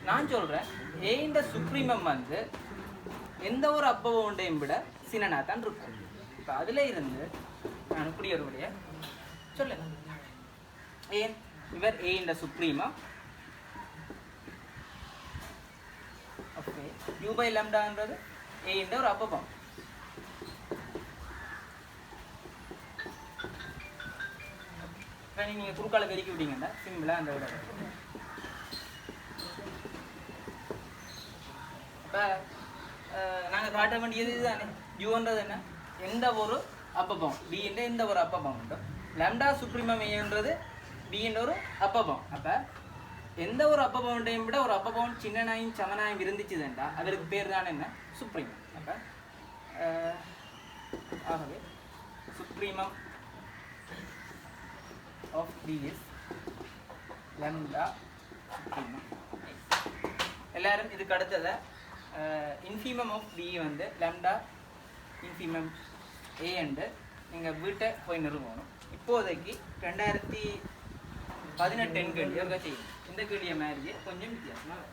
நான் சொல்கிறேன் ஏ என்ற சுப்ரீமம் வந்து எந்த ஒரு அப்பர் பவுண்டையும் விட சின்னனாக தான் இருக்கும். இப்போ அதில் இருந்து நான் இப்படி ஒரு வழியை சொல்லலாம். ஏன் இவர் ஏ என்ற சுப்ரீமம் ஓகே u பை லம்டான்றது ஏ என்ற ஒரு அப்பர் பவுண்ட். இப்போ நீங்கள் குறுக்கால பெருக்கி விட்டீங்கன்னா சிம்பிளாக அந்த விட. இப்போ நாங்கள் காட்ட வேண்டியது இதுதானே, யூன்றது என்ன? எந்த ஒரு அப்பர் பவுண்ட் பி என்ற எந்த ஒரு அப்பர் பவுண்டும் லம்டா சுப்ரீமம் ஏன்றது பி என்ற ஒரு அப்பர் பவுண்ட். அப்போ எந்த ஒரு அப்பர் பவுண்டையும் விட ஒரு அப்பர் பவுண்ட் சின்னனாயும் சமனாயும் இருந்துச்சுதுண்டா அதற்கு பேர் தான் என்ன? சுப்ரீமம். அப்போ ஆகவே supremum of B is lambda supremum. எல்லாரும் இதுக்கு அடுத்ததை இன்ஃபீமம் ஆஃப் B வந்து lambda infimum A என்று நீங்கள் வீட்டை போய் நிறுவணும். இப்போதைக்கு 2018 கேள்வி ஒரு செய்யும். இந்த கேள்வியை மாதிரியே கொஞ்சம் வித்தியாசமாக.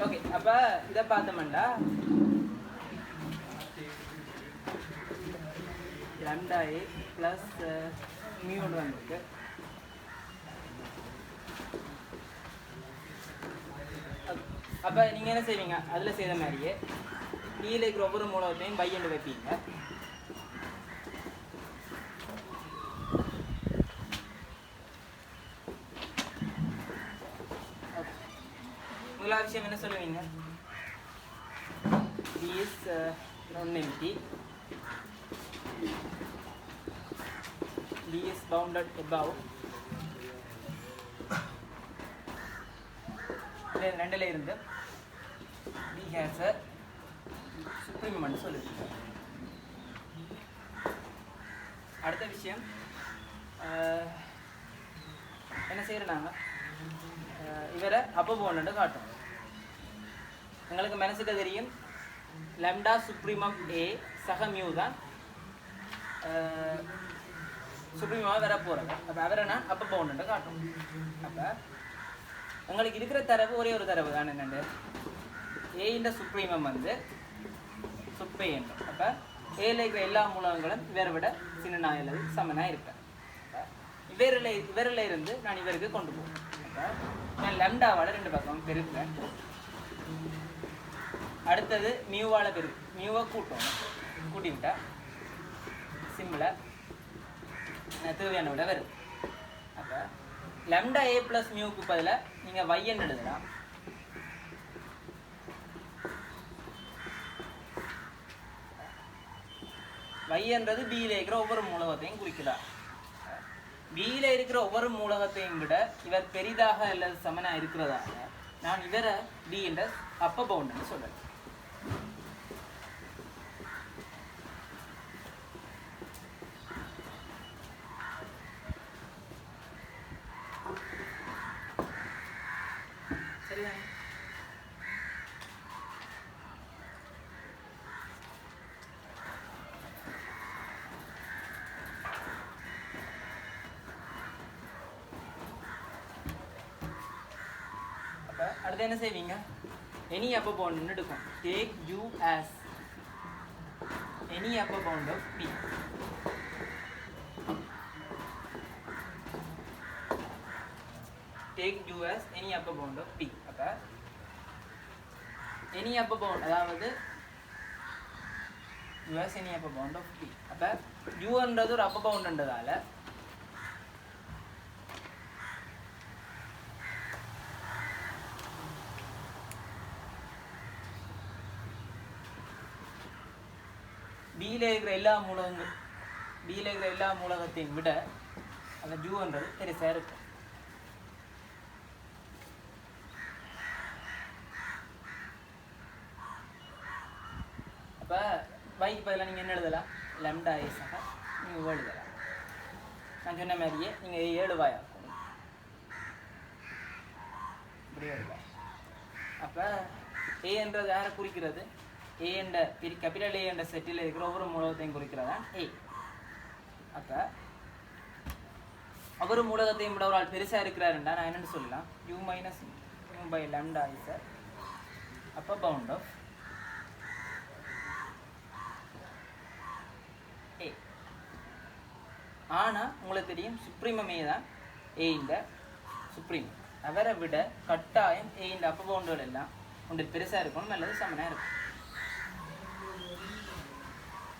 ஓகே, அப்போ இதை பார்த்தோம்னா lambda A ப்ளஸ் மியூன்னு வந்துருக்கு. அப்போ நீங்கள் என்ன செய்வீங்க? அதில் செய்த மாதிரியே கீழே இருக்கிற ஒவ்வொரு மூலத்தையும் பையண்டு வைப்பீங்க. முதலாவது விஷயம் என்ன சொல்லுவீங்க? B is non-empty. B is bounded above. ரெண்டில் இருந்து B has a சுப்ரீமம்னு சொல்லுது. அடுத்த விஷயம் என்ன செய்யறாங்க, இவரை அப்போ போன்னு காட்டும். எங்களுக்கு மனசுக்கு தெரியும் லெம்டா சுப்ரீமம் ஏ சக மியூ தான் சுப்ரீமமாக வர போகிறது. அப்போ அவரை நான் அப்போ பவுண்டு காட்டும். அப்போ எங்களுக்கு இருக்கிற தரவு ஒரே ஒரு தரவு தான், என்னென்று ஏன்ற சுப்ரீமம் வந்து சுப்பே என்று. அப்போ ஏல இருக்கிற எல்லா மூலகங்களும் இவரை விட சின்னனாக அல்லது சமனாக இருப்பேன். இவரில் இருந்து நான் இவருக்கு கொண்டு போவேன். அப்போ நான் லெம்டாவால் 2 பக்கம் பெருப்பேன். அடுத்தது மியூவால் மியூவை கூட்டணும். கூட்டி விட்டா சிம்பிளை தேவையான விட வருது. அப்போ லெம்டா ஏ ப்ளஸ் மியூக்கு பதிலாக நீங்கள் வையன்னு எழுதலாம். வையன்றது பியில் இருக்கிற ஒவ்வொரு மூலகத்தையும் குறிக்கலாம். பியில் இருக்கிற ஒவ்வொரு மூலகத்தையும் விட இவர் பெரிதாக அல்லது சமனாக இருக்கிறதாக நான் இவரை பி என்ற அப்ப பவுண்டுன்னு சொல்கிறேன். சரிதானே? அடுத்து என்ன செய்வீங்க, எனி அப்பர் பவுண்ட் எடுக்கும். Take you as any upper bound of P. Take u as any upper bound of P. அப்ப any upper bound அதாவது u as any upper bound of P. அப்ப u என்றது ஒரு upper bound என்றதால பியில் இருக்கிற எல்லா மூலகத்தையும் விட அந்த ஜூன்றது பெருசாக இருக்கும். அப்போ பைக்கு பதிலாக நீங்கள் என்ன எழுதலாம், லெம்டா ஏஸாக நீங்கள் எழுதலாம். நான் சொன்ன மாதிரியே நீங்கள் 7 வாய் ஆக்கணும், இப்படி எழுதலாம். அப்போ ஏ என்றது யாரை குறிக்கிறது, ஏ என்ற கேபிட்டல் ஏ என்ற செட்டில் இருக்கிற ஒவ்வொரு மூலகத்தையும் குறிக்கிறதா ஏ. அப்போ ஒவ்வொரு மூலகத்தையும் விட ஒரு ஆள் பெருசாக இருக்கிறாருண்டா நான் என்னென்னு சொல்லலாம், u minus mu by lambda is a upper bound of A. ஆனால் உங்களுக்கு தெரியும் சுப்ரீமம் ஏ தான் ஏ இந்த சுப்ரீமம். அவரை விட கட்டாயம் ஏ இந்த அப்பர் பவுண்டுகள் எல்லாம் உங்களுக்கு பெருசாக இருக்கணும் அல்லது சமனாக இருக்கும்.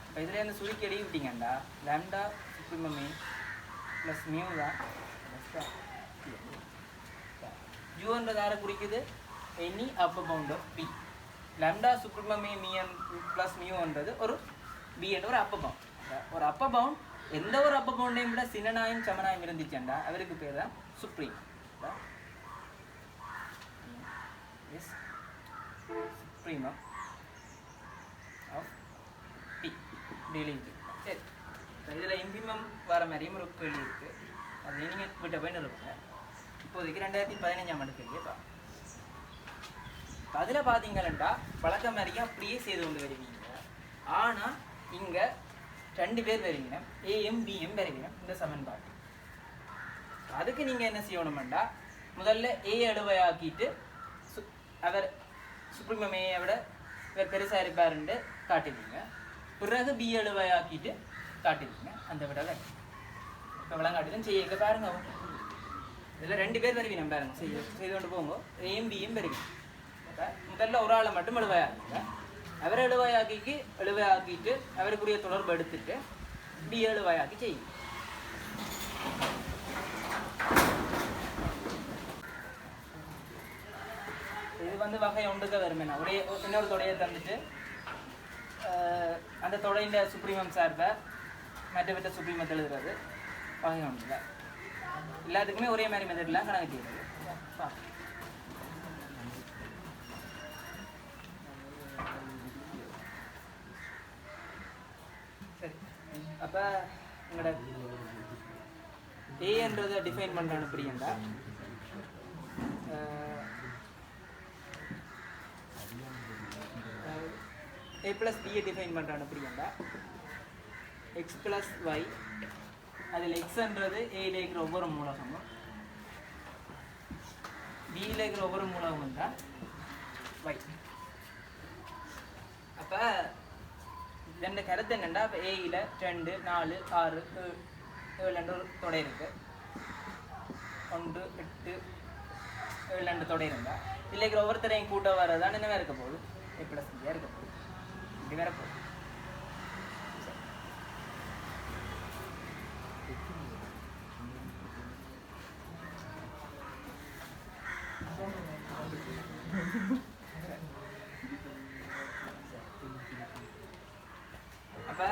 இப்போ இதில் இருந்து சுருக்கி எழுதிவிட்டீங்கண்டா lambda supremum A plus mu தான் யூன்றது யாரை குறிக்குது, any upper bound of B. Lambda supremum A plus மியூன்றது ஒரு பி என்ற ஒரு அப்பர் பவுண்ட். ஒரு அப்பர் பவுண்ட் எந்த ஒரு அப்பர் பவுண்டையும் விட சின்னனாயும் சமனாயும் இருந்துச்சுண்டா அவருக்கு பேர் தான் சுப்ரீம். சுப்ரீமம் ஆஃப் பி டெய்லி. சரி, இதில் இம்பிமம் வர மாதிரியும் ஒரு கேள்வி இருக்குது, அது நீங்கள் விட்ட போய் நிறுவுங்க. இப்போதைக்கு 2015ஆம் ஆண்டு கேள்விப்பா. அதில் பார்த்தீங்கன்னா பழக்க மாதிரியே அப்படியே செய்து கொண்டு வருவீங்க. ஆனால் இங்கே 2 பேர் வருவீங்க, ஏஎம் பிஎம் வருவீங்க இந்த சமன்பாடு. அதுக்கு நீங்கள் என்ன செய்யணுமெண்டா, முதல்ல ஏ எழுவையாக்கிட்டு அவர் சுப்ரீமம் ஏயை விட இவர் பெருசாக இருப்பாருன்னு காட்டுவீங்க. பிறகு பி எழுவையாக்கிட்டு காட்டுவீங்க அந்த விட. இப்போ விளங்காட்டிலும் செய்ய பாருங்க, இதில் 2 பேர் வருவீங்க பாருங்க, செய்து கொண்டு போங்க. ஏஎம் பிஎம் வருவீங்க. முதல்ல ஒரு ஆளை மட்டும் எழுவையாக்குங்க, அவரை எழுவையாக்கிட்டு அவருக்குரிய தொடர்பு எடுத்துட்டு பி எழுவையாக்கி செய்யுங்க. இது வந்து வகை ஒன்றுக்க வருமேனா, இன்னொரு தொடையை தந்துட்டு அந்த தொடையின் சுப்ரீமம் சார்பை மற்ற சுப்ரீமத்தை எழுதுறது வகை ஒன்றுல. எல்லாத்துக்குமே ஒரே மாதிரி மெத்தட்லாம் கணக்கு செய்யுது. அப்போ எங்களோட ஏன்றதை டிஃபைன் பண்ணுறான்னு புரியண்டா a plus b டிஃபைன் பண்ணுறான்னு புரியண்டா x plus y அதில் எக்ஸ்ன்றது ஏல இருக்கிற ஒவ்வொரு மூலகமும் பியில் இருக்கிற ஒவ்வொரு மூலகமும் தான் y. அப்போ ரெண்டு கருத்து என்னென்னா இப்போ ஏயில் 2 4 6 7 ஒரு தொடை இருக்கு 1 8 7 தொடை இருந்தால் இதில் இருக்கிற ஒவ்வொருத்தரையும் கூட்ட வரதான் என்ன இருக்க போகுது a plus b இருக்க போகுது இப்படி வேற போகுது. அப்போ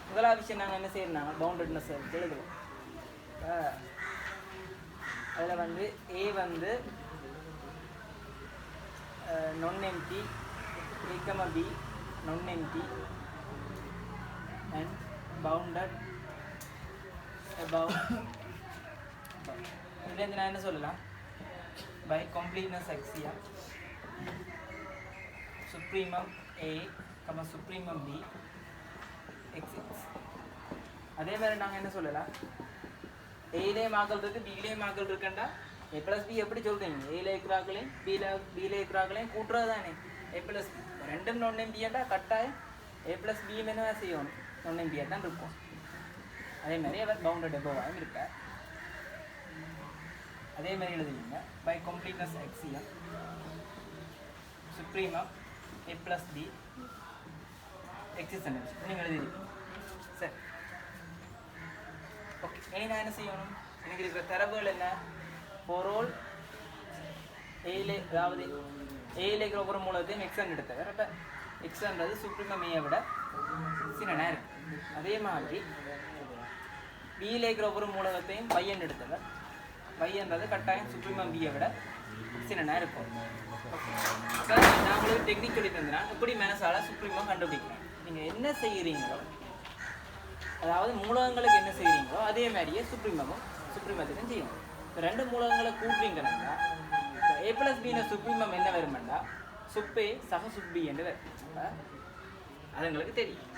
முதலாவது விஷயம் நாங்கள் என்ன செய்யறோம்னா பவுண்டட்னஸ் எழுதுவோம். அதில் வந்து ஏ வந்து non-empty, a, b non-empty and bounded above. இதுலேருந்து நான் என்ன சொல்லலாம் by completeness axiom supremum a, supremum b exists. அதே மாதிரி நாங்கள் என்ன சொல்லலாம் ஏலே மாக்கள் இருக்குது பிலே மாக்கள் இருக்குண்டா a plus b எப்படி சொல்கிறீங்க ஏல இருக்கிறார்களையும் பில இருக்கிறார்களையும் கூட்டுறது தானே a plus b ரெண்டும் non-empty-ஆ கட்டாயம் a plus b என்ன செய்யணும் non-empty-ஆ தான் இருக்கும். அதே மாதிரி அவர் பவுண்டட் அபோவாகவும் இருக்கார். அதே மாதிரி எழுதுவீங்க by completeness axiom supremum a plus b exists நீங்கள் எழுதிருக்கீங்க. சரி ஓகே. இனி நான் என்ன செய்யணும் எனக்கு இருக்கிற தரவுகள் என்ன ஃபார் ஆல் ஏல அதாவது ஏல இருக்கிற ஒவ்வொரு மூலத்தையும் எக்ஸன் எடுத்தவர். அப்போ எக்ஸன்றது சுப்ரீமம் ஏயை விட சின்னனா இருக்கு. அதே மாதிரி பியில் இருக்கிற ஒவ்வொரு மூலகத்தையும் பையன் எடுத்தவர். பையன்றது கட்டாயம் சுப்ரீமம் பியை விட சின்னனா இருக்கும். இப்போ நான் உங்களுக்கு டெக்னிக் சொல்லி தந்தேன் எப்படி மனசால சுப்ரீமம் கண்டுபிடிக்கிறேன். நீங்கள் என்ன செய்கிறீங்களோ அதாவது மூலகங்களுக்கு என்ன செய்கிறீங்களோ அதே மாதிரியே சுப்ரீமத்துக்கும் செய்யணும். இப்போ ரெண்டு மூலகங்களை கூட்டுறீங்கன்னா இப்போ a plus b சுப்ரீமம் என்ன வருமெண்டா சுப்பே சக சுப்பி என்று வரும். அது எங்களுக்கு தெரியும்.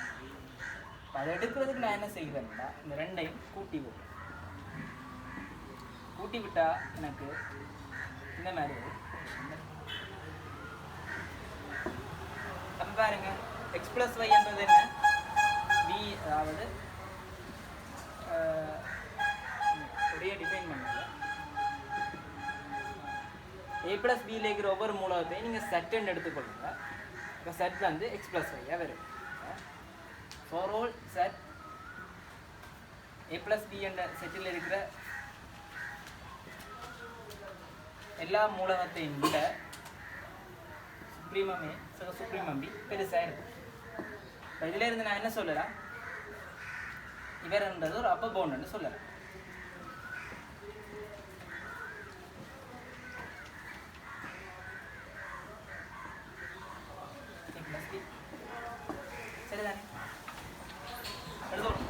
அதை எடுக்கிறதுக்கு நான் என்ன செய்கிறேன்னா இந்த ரெண்டையும் கூட்டி விடுறேன். கூட்டி விட்டா எனக்கு இந்த மாதிரி வரும். அப்போ பாருங்க x plus y என்றது என்ன b அதாவது ஒரே டிஃபைன் பண்ணுங்க a plus b இருக்கிற ஒவ்வொரு மூலகத்தையும் நீங்கள் செட்டுன்னு எடுத்துக்கொள்ளுங்க. இப்போ செட் வந்து x plus y வரும். For all set a plus b என்ற செட்டில் இருக்கிற எல்லா மூலகத்தையும் விட சுப்ரீமமே சுப்ரீமம் பி பெருசாக இருக்கும். இப்போ இதில் இருந்து நான் என்ன சொல்லலாம் இவர்ன்றது ஒரு அப்பர் பவுண்டுன்னு சொல்லலாம். சரிதானே எழுதணும்.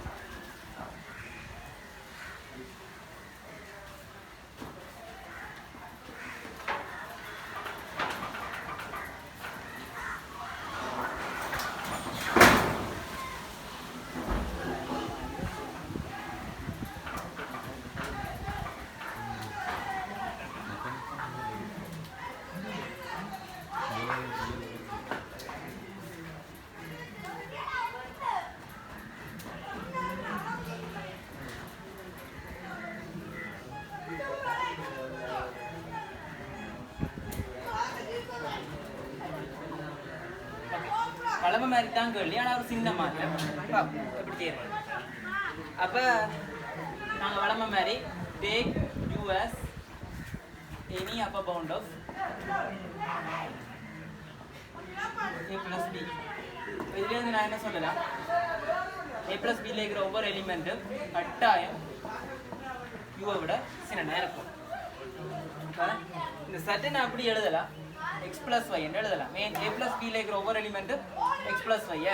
பழமை மாதிரி தான் கேள்வி, ஆனால் ஒரு சின்ன மாற்றம் எப்படி செய்யறது. அப்போ நாங்கள் வளமை மாதிரி take us any upper bound of a plus b. இதுலேருந்து நான் என்ன சொல்லலாம் a plus b இருக்கிற ஒவ்வொரு எலிமெண்ட்டும் கட்டாயம் யூவை விட சின்ன இருக்கும். இந்த சட்டை நான் அப்படி எழுதலாம் x plus y என்று எழுதலாம். ஏன் a plus b இருக்கிற ஒவ்வொரு எலிமெண்ட்டும் x plus y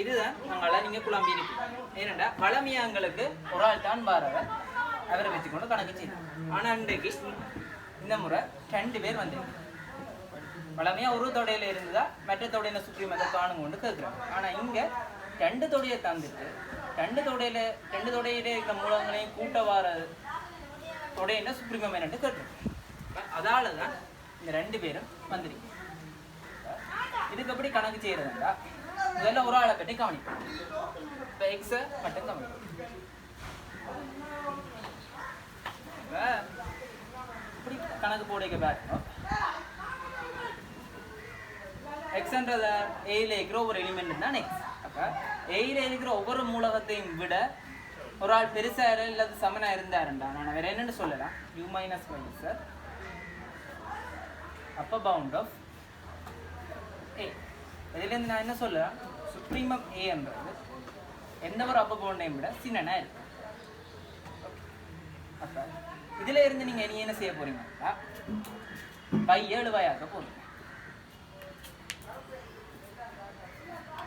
இதுதான் நாங்கள நீங்கள் குழம்பி இருக்கு. ஏனெண்டா வளமையாங்களுக்கு ஒரு ஆள் தான் வாரவர், அவரை வச்சுக்கொண்டு கணக்கு செய்யணும். ஆனால் இன்றைக்கு இந்த முறை 2 பேர் வந்து வளமையாக ஒரு தொடையில் இருந்ததா மற்ற தொடையில சுப்ரீமத்தை காணும் கொண்டு கேட்குறாங்க. ஆனால் இங்கே 2 தொடையை தந்துட்டு 2 தொடையில இருக்கிற மூலங்களையும் கூட்ட வார தொடையில சுப்ரீமம் என்னட்டு கேட்டுருக்கோம். அதால தான் இந்த 2 பேரும் வந்துருக்கு. இதுக்கு எப்படி கணக்கு செய்யறதுண்டா முதல்ல ஒரு ஆளை பற்றி கவனிப்போம். இப்போ எக்ஸை மட்டும் கவனிப்போம். இப்படி கணக்கு போடுக்க பாருங்க. எக்ஸ்ன்றத ஏல இருக்கிற ஒரு எலிமெண்ட் தான் எக்ஸ். அப்போ ஏல இருக்கிற ஒவ்வொரு மூலகத்தையும் விட ஒரு ஆள் பெருசாக இல்லாத சமனா இருந்தாருண்டா நான் வேற என்னன்னு சொல்லலாம், u மைனஸ் y சார் அப்போ பவுண்ட் ஆஃப் ஏ. இதுலேருந்து நான் என்ன சொல்லலாம், சுப்ரீமம் ஏன்றது எந்த ஒரு அப்போ பவுண்டையும் விட சின்னனா இருக்கு. அப்போ இதுல இருந்து நீங்க என்ன செய்ய போறீங்கன்னா பை 7 வாயாக்க போறீங்க.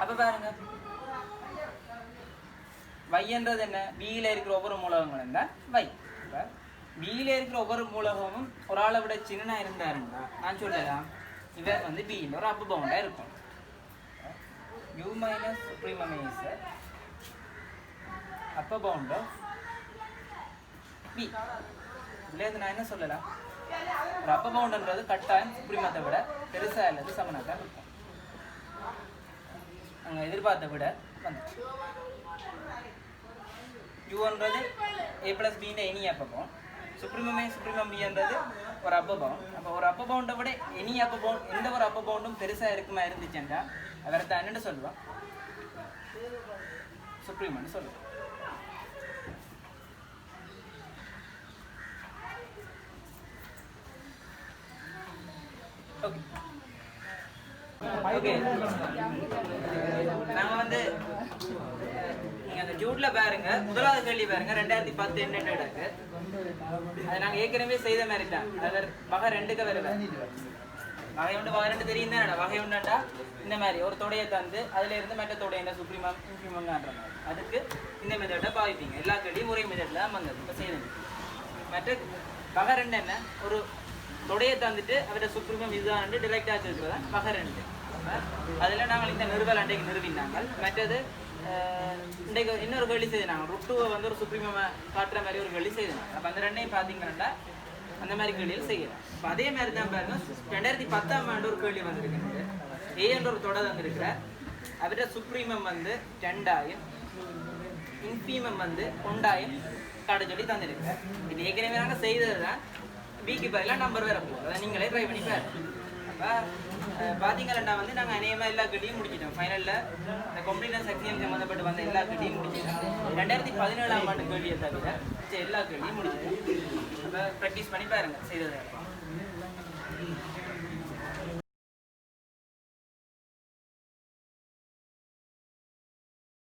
அப்ப பாருங்க வைன்றது என்ன, பியில இருக்கிற ஒவ்வொரு மூலகங்களும் தான் வை. இப்ப பியில இருக்கிற ஒவ்வொரு மூலகமும் ஒரு ஆளை விட சின்னனா இருந்தாருன்னா நான் சொல்லலாம் இவர் வந்து பியில் ஒரு அப்ப பவுண்டா இருக்கும். u மைனஸ் சுப்ரீமம் இஸ் அப்ப பவுண்ட் ஆஃப் பி. இதுல இருந்து நான் என்ன சொல்லலாம், ஒரு அப்ப பவுண்ட்ன்றது கட்டாயம் சுப்ரீமத்தை விட பெருசா அல்லது சமனா தான் இருக்கும். நாங்கள் எதிர்பார்த்த விட வந்துச்சு. யூன்றது ஏ பிளஸ் பின்ற எனி அப்ப பவுண்ட், சுப்ரீமம் பின்றது ஒரு அப்ப பவுண்ட். அப்போ ஒரு அப்ப பவுண்டை விட எனி அப்ப பவுண்ட் எந்த ஒரு அப்ப பவுண்டும் பெருசா இருக்குமா இருந்துச்சுன்னா அவரை தான் என்னன்னு சொல்லுவான், சுப்ரீமன்னு சொல்லுவான். ஓகே ஓகே நாங்கள் வந்து நீங்கள் அந்த ஜூட்ல பாருங்க, முதலாவது கேள்வி பாருங்க 2010 என்னென்ன இருக்கு. அதை நாங்கள் ஏற்கனவே செய்த மாதிரி தான். அது வகை 2க்கு வருவேன். வகை 1 வகை 2 தெரியும் தான். வகை 1ண்டா இந்த மாதிரி ஒரு தொடையை தந்து அதுல இருந்து மற்ற தொடையில சுப்ரீமம் இன்ஃபிமம்ன்ற மாதிரி அதுக்கு இந்த மெத்தட்டை பாவிப்பீங்க. எல்லா கேள்வியும் ஒரே மெத்தட்ல தான் வந்தது. இப்போ செய்யணும். மற்ற வகை 2 என்ன, ஒரு தொடையை தந்துட்டு அவரை சுப்ரீமம் இதுதான் டிரெக்டாக வச்சுருக்கிறதா வகை 2. அதில் நாங்கள் இந்த நிறுவல் அன்றைக்கு நிறுவினாங்க. மற்றது இன்றைக்கு இன்னொரு கேள்வி செய்தாங்க, ருட்டுவை வந்து ஒரு சுப்ரீமமாக காட்டுற மாதிரி ஒரு கேள்வி செய்தாங்க. அப்போ அந்த 2ஐயும் பார்த்தீங்கன்னா அந்த மாதிரி கேள்வியில் செய்யலாம். இப்போ அதே மாதிரி தான் பாருங்க 2010ஆம் ஆண்டு ஒரு கேள்வி வந்திருக்கு. ஏ என்ற ஒரு தொடர் வந்திருக்கிறார். அவர்கிட்ட சுப்ரீமம் வந்து 2ஆயும் இன்ஃபீமம் வந்து 1ஆயும் காட்ட சொல்லி தந்திருக்கிறார். இது ஏற்கனவே நாங்கள் செய்தது தான். பிக்கு பதிலாக நம்பர் வேற போகும், அதை நீங்களே ட்ரை பண்ணி பாருங்க. அப்போ பார்த்தீங்கன்னா வந்து நாங்கள் அநேகமாக எல்லா கட்டியும் முடிச்சிட்டோம். ஃபைனலில் இந்த கம்ப்ளீட்னஸ் எக்ஸாம் சம்மந்தப்பட்டு வந்த எல்லா கட்டியும் முடிச்சிட்டோம். 2017ஆம் ஆண்டு கேள்வியை தவிர எல்லா கேள்வியும் முடிச்சிட்டோம். அப்போ ப்ராக்டிஸ் பண்ணி பாருங்க செய்தது.